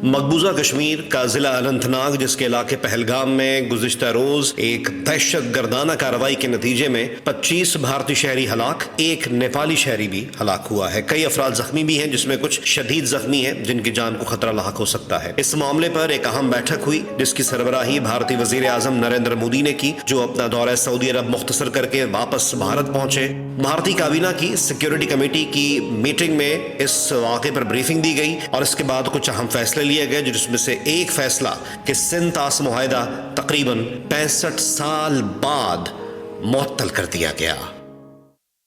مقبوضہ کشمیر کا ضلع اننت ناگ، جس کے علاقے پہلگام میں گزشتہ روز ایک دہشت گردانہ کارروائی کے نتیجے میں 25 بھارتی شہری ہلاک، ایک نیپالی شہری بھی ہلاک ہوا ہے۔ کئی افراد زخمی بھی ہیں، جس میں کچھ شدید زخمی ہیں جن کی جان کو خطرہ لاحق ہو سکتا ہے۔ اس معاملے پر ایک اہم بیٹھک ہوئی جس کی سربراہی بھارتی وزیر اعظم نریندر مودی نے کی، جو اپنا دورہ سعودی عرب مختصر کر کے واپس بھارت پہنچے۔ بھارتی کابینہ کی سیکیورٹی کمیٹی کی میٹنگ میں اس واقعے پر بریفنگ دی گئی اور اس کے بعد کچھ اہم فیصلے لیے گئے، جس میں سے ایک فیصلہ کہ سندھ طاس معاہدہ تقریباً 65 سال بعد معطل کر دیا گیا۔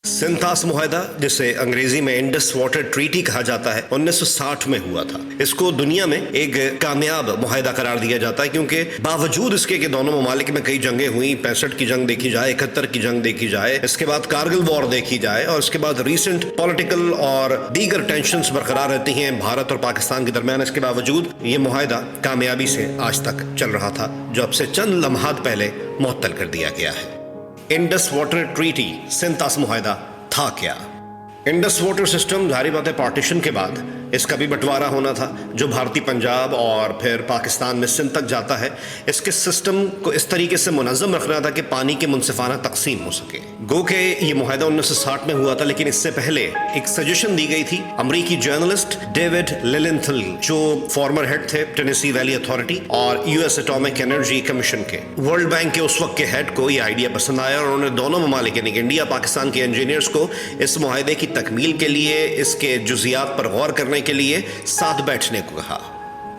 سندھ طاس معاہدہ، جسے انگریزی میں انڈس واٹر ٹریٹی کہا جاتا ہے، 1960 میں ہوا تھا۔ اس کو دنیا میں ایک کامیاب معاہدہ قرار دیا جاتا ہے، کیونکہ باوجود اس کے کہ دونوں ممالک میں کئی جنگیں ہوئیں، 65 کی جنگ دیکھی جائے، 71 کی جنگ دیکھی جائے، اس کے بعد کارگل وار دیکھی جائے، اور اس کے بعد ریسنٹ پولیٹیکل اور دیگر ٹینشنز برقرار رہتی ہیں بھارت اور پاکستان کے درمیان، اس کے باوجود یہ معاہدہ کامیابی سے آج تک چل رہا تھا، جو اب سے چند لمحات پہلے معطل کر دیا گیا ہے۔ انڈس واٹر ٹریٹی، سندھ طاس معاہدہ تھا کیا؟ انڈس واٹر سسٹم، ظاہری بات ہے پارٹیشن کے بعد اس کا بھی بٹوارہ ہونا تھا، جو بھارتی پنجاب اور پھر پاکستان میں سندھ تک جاتا ہے۔ اس کے سسٹم کو اس طریقے سے منظم رکھنا تھا کہ پانی کی منصفانہ تقسیم ہو سکے۔ گو کہ یہ معاہدہ 1960 میں ہوا تھا، لیکن اس سے پہلے ایک سجیشن دی گئی تھی امریکی جرنلسٹ ڈیوڈ للنتھل، جو فارمر ہیڈ تھے ٹینیسی ویلی اتھارٹی اور U S atomic energy commission کے۔ ورلڈ بینک کے اس وقت کے ہیڈ کو یہ آئیڈیا پسند آیا اور انہوں نے دونوں ممالک یعنی کہ انڈیا پاکستان کے انجینئرز کو اس معاہدے کی تکمیل کے لیے، اس کے جزیات پر غور کرنے کے لیے ساتھ بیٹھنے کو کہا،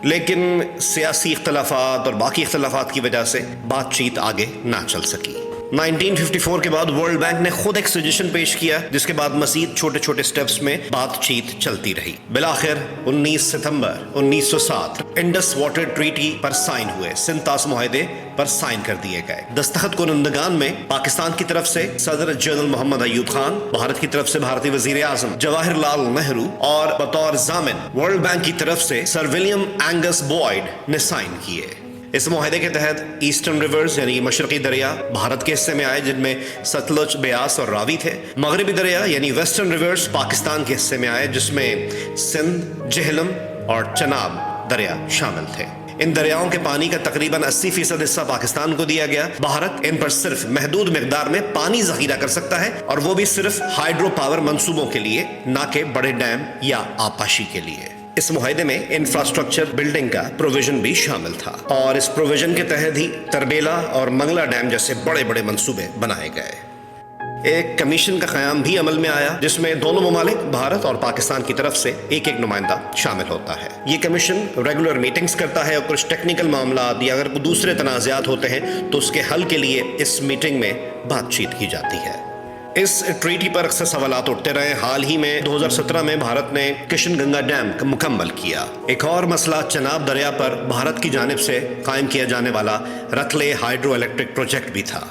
لیکن سیاسی اختلافات اور باقی اختلافات کی وجہ سے بات چیت آگے نہ چل سکی۔ 1954 کے بعد ورلڈ بینک نے خود ایک سجیشن پیش کیا، جس کے بعد مزید چھوٹے چھوٹے سٹیپس میں بات چیت چلتی رہی۔ بالآخر 19 ستمبر 1907 انڈس واٹر ٹریٹی پر سائن ہوئے، سندھ طاس معاہدے پر سائن کر دیے گئے۔ دستخط کنندگان میں پاکستان کی طرف سے صدر جنرل محمد ایوب خان، بھارت کی طرف سے بھارتی وزیر اعظم جواہر لال نہرو اور بطور ضامن ورلڈ بینک کی طرف سے سر ولیم اینگس بوائڈ نے سائن کیے۔ اس معاہدے کے تحت ایسٹرن ریورز یعنی مشرقی دریا بھارت کے حصے میں آئے، جن میں ستلج، بیاس اور راوی تھے۔ مغربی دریا یعنی ویسٹرن ریورز پاکستان کے حصے میں آئے، جس میں سندھ، جہلم اور چناب دریا شامل تھے۔ ان دریاؤں کے پانی کا تقریباً 80% حصہ پاکستان کو دیا گیا۔ بھارت ان پر صرف محدود مقدار میں پانی ذخیرہ کر سکتا ہے، اور وہ بھی صرف ہائیڈرو پاور منصوبوں کے لیے، نہ کہ بڑے ڈیم یا آبپاشی کے لیے۔ اس معاہدے میں انفراسٹرکچر بلڈنگ کا پروویژن بھی شامل تھا، اور اس پروویژن کے تحت ہی تربیلا اور منگلا ڈیم جیسے بڑے بڑے منصوبے بنائے گئے۔ ایک کمیشن کا قیام بھی عمل میں آیا، جس میں دونوں ممالک بھارت اور پاکستان کی طرف سے ایک ایک نمائندہ شامل ہوتا ہے۔ یہ کمیشن ریگولر میٹنگز کرتا ہے، اور کچھ ٹیکنیکل معاملات یا اگر کوئی دوسرے تنازعات ہوتے ہیں تو اس کے حل کے لیے اس میٹنگ میں بات چیت کی جاتی ہے۔ اس ٹریٹی پر اکثر سوالات اٹھتے رہے۔ حال ہی میں 2017 میں بھارت نے کشن گنگا ڈیم مکمل کیا۔ ایک اور مسئلہ چناب دریا پر بھارت کی جانب سے قائم کیا جانے والا رتلے ہائیڈرو الیکٹرک پروجیکٹ بھی تھا۔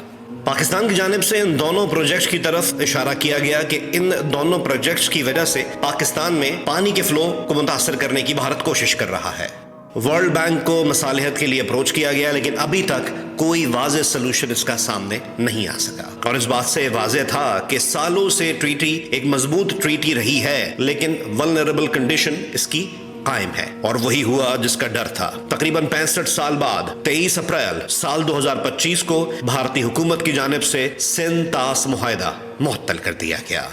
پاکستان کی جانب سے ان دونوں پروجیکٹس کی طرف اشارہ کیا گیا کہ ان دونوں پروجیکٹس کی وجہ سے پاکستان میں پانی کے فلو کو متاثر کرنے کی بھارت کوشش کر رہا ہے۔ ورلڈ بینک کو مصالحت کے لیے اپروچ کیا گیا، لیکن ابھی تک کوئی واضح سلوشن اس کا سامنے نہیں آ سکا، اور اس بات سے واضح تھا کہ سالوں سے ٹریٹی ایک مضبوط ٹریٹی رہی ہے، لیکن ولنریبل کنڈیشن اس کی قائم ہے، اور وہی ہوا جس کا ڈر تھا۔ تقریباً 65 سال بعد 23 اپریل سال 2025 کو بھارتی حکومت کی جانب سے سندھ طاس معاہدہ معطل کر دیا گیا۔